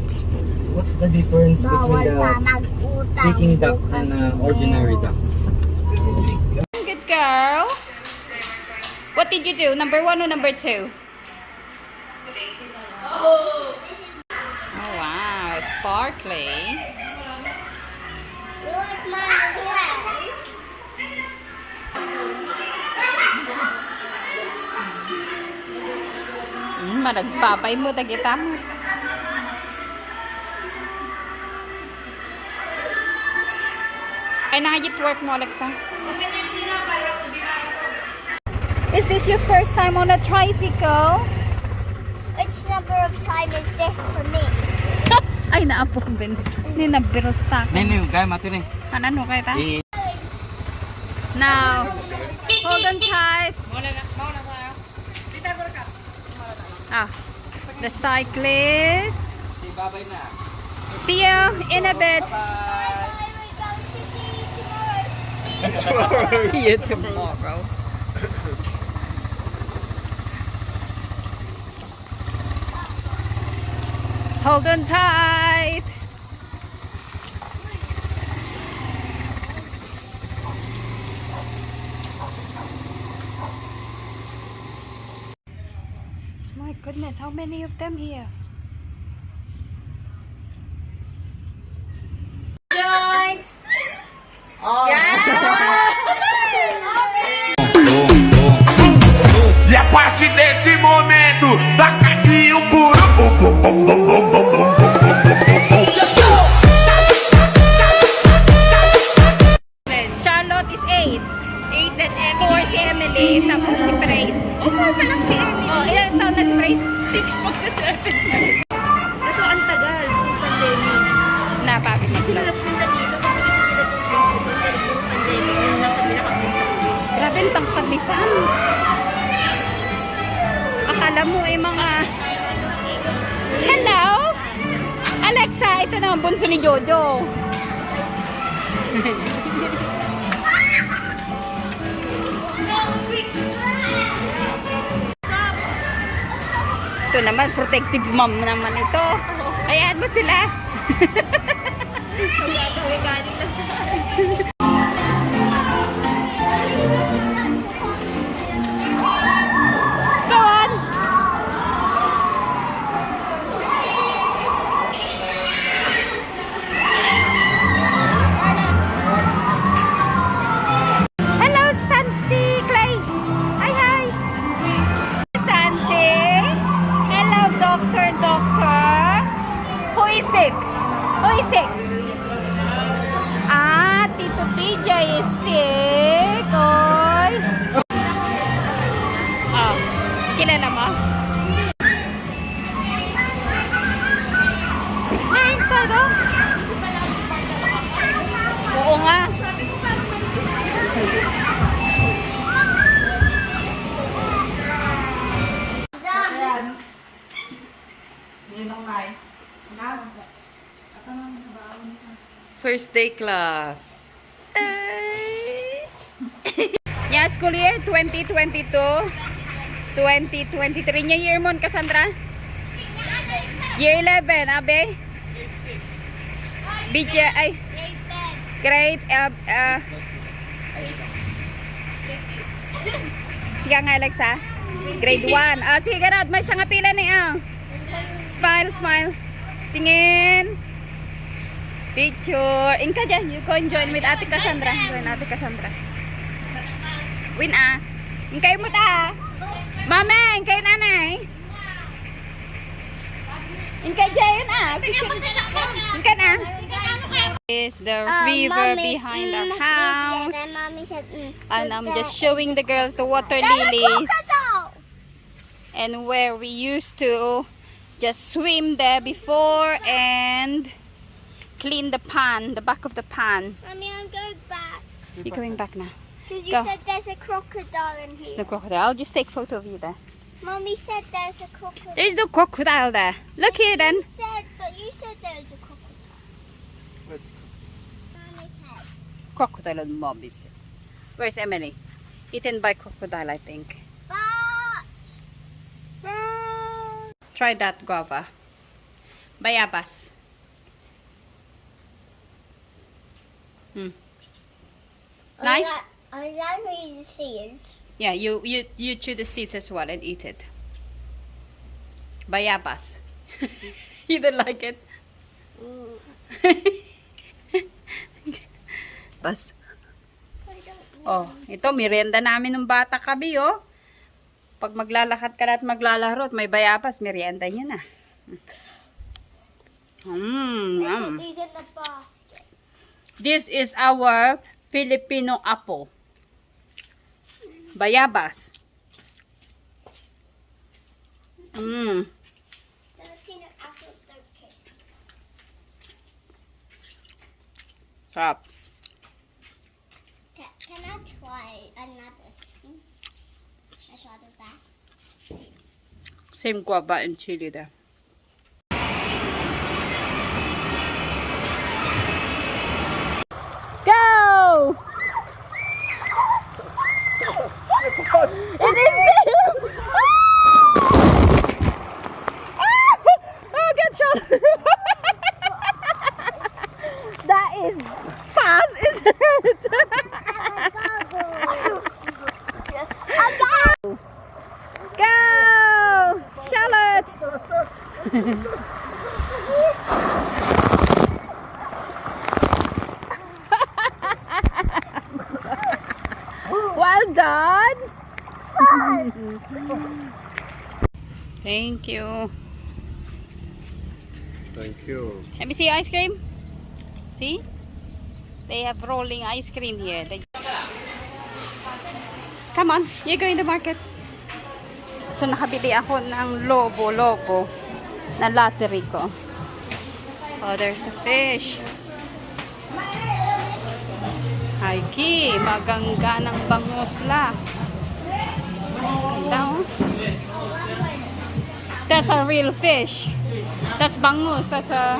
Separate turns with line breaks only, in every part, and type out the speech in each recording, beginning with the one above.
What's the difference between the Peking duck and ordinary duck?
Good girl. What did you do? Number 1 or number 2? Oh wow, it's sparkly. Managpapay mo, tagita mo. Ay, nakagit work mo, Alexa. Is this your first time on a tricycle?
Which number of time is this for me?
Ay, naapok din. Hindi nabirot ta.
Nene, kaya mati rin.
Ano kayo ta? Now, hold on tight. Ah, the cyclist.
Bye-bye na.
See you in a bit.
Bye, we're going to see you tomorrow.
See you tomorrow. Hold on tight. My goodness, how many of them here? Joints!
E a partir desse momento, tacaquinho puro. Let's go!
Charlotte is 8. 8 and 4 si Emily. Tapos si Praise. Oh, 4 pa lang si Emily. Oh, ilang taon na si Praise? 6 pa sa 7. Ito ang tagal. Pandemic. Napapis na sila. Grabe ang pangpaglisan. Akala mo ay mga... Hello? Alexa, ito na ang bunso ni Jojo. Ito naman, protective mom naman ito. Ayan mo sila. Go on. Hello, Santi Clay. Hi, hi. Santi. Hello, doctor. Who is sick? Who is sick? Ah, Tito PJ is sick. Oy. Oh, kilala mo? Ayun, sado. Oo nga. First day class. Yeah, school year 2022, 2023. Nya year mo, Cassandra? Year 11, abe? Bidya, ay. Grade, sige nga, Alexa. Grade 1. Ah, sige, Rod, may sanga pila niya. Smile, smile. Tingin. Picture. Inka dyan. You can join with Ate Cassandra. Join Ate Cassandra. Win ah. Inkay mo ta. Mama, inkay nanay. Inkay dyan ah. Inkay na. Is the river behind our house. And I'm just showing the girls the water lilies. And where we used to just swim there before and clean the pan, the back of the pan.
Mommy, I'm going back.
You're going back now.
Because you
Go.
said there's a crocodile in
There's
here.
no crocodile. I'll just take photo of you there.
Mommy said there's a crocodile.
There's no crocodile there. Look here then.
But you said there's a crocodile. Mommy's head.
Crocodile and mom is. Where's Emily? Eaten by crocodile, I think.
But
Try that guava. Bayabas. Nice?
I like the seeds.
Yeah, you chew the seeds as well and eat it. Bayabas. You don't like it? Bas. Oh, ito merienda namin ng bata kabi, oh. Pag maglalakad ka na at maglalaro at may bayabas, merienda niya na.
These in the basket.
This is our Filipino apple. Bayabas.
Those peanut apples don't taste.
Sarap.
Can I try another spoon? I thought of that.
Same guava and chili there. Go! It is him! Oh, get shot! That is fast, isn't it? Go! Charlotte! Well done! Thank you.
Thank you.
Let me see ice cream. See? They have rolling ice cream here. Come on, you go in the market. So nakabili ako ng lobo na lottery ko. Oh, there's the fish. Haiki, magangga ng bangosla. Ganda, oh. That's a real fish. That's bangus. That's a...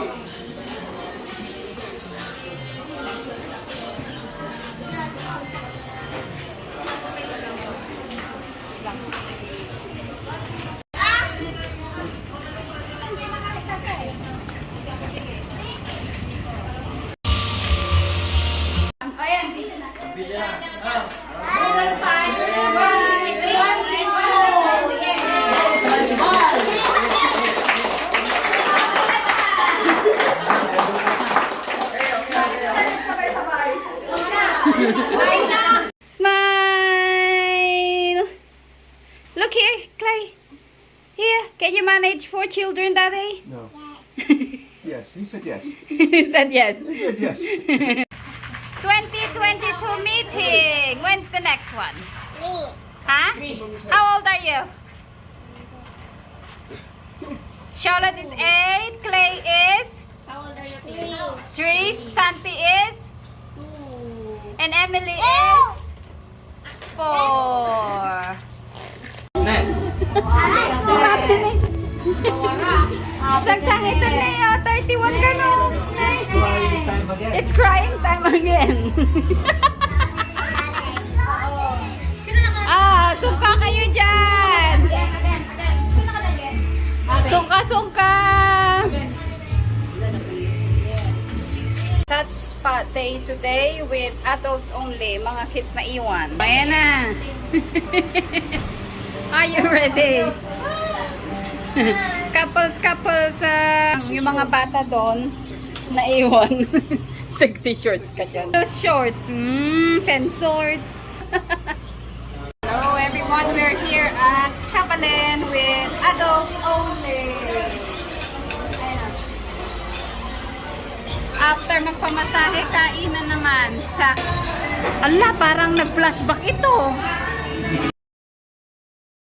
Smile! Look here, Clay. Here, can you manage 4 children, Daddy?
No. Yes, he said yes.
He said yes.
He said yes.
2022 meeting. When's the next one?
Me.
Huh? How old are you? Charlotte is 8. Clay is? How old are you, Clay? 3. Santi is? 2. And Emily is? 4. Mapinig. Sagsang ito na 31 ka no.
Crying time again.
It's crying time again. Sungka kayo dyan. Sungka. Touch spot day today with adults only. Mga kids na iwan. Ayan na. Are you ready? Couples, yung mga bata doon, naiwan. Sexy shorts ka dyan. Those shorts, censored. Hello everyone, we're here at Chabalin with adults only. Ayan. After magpamasahe, kainan naman sa... Ala, parang nag-flashback ito.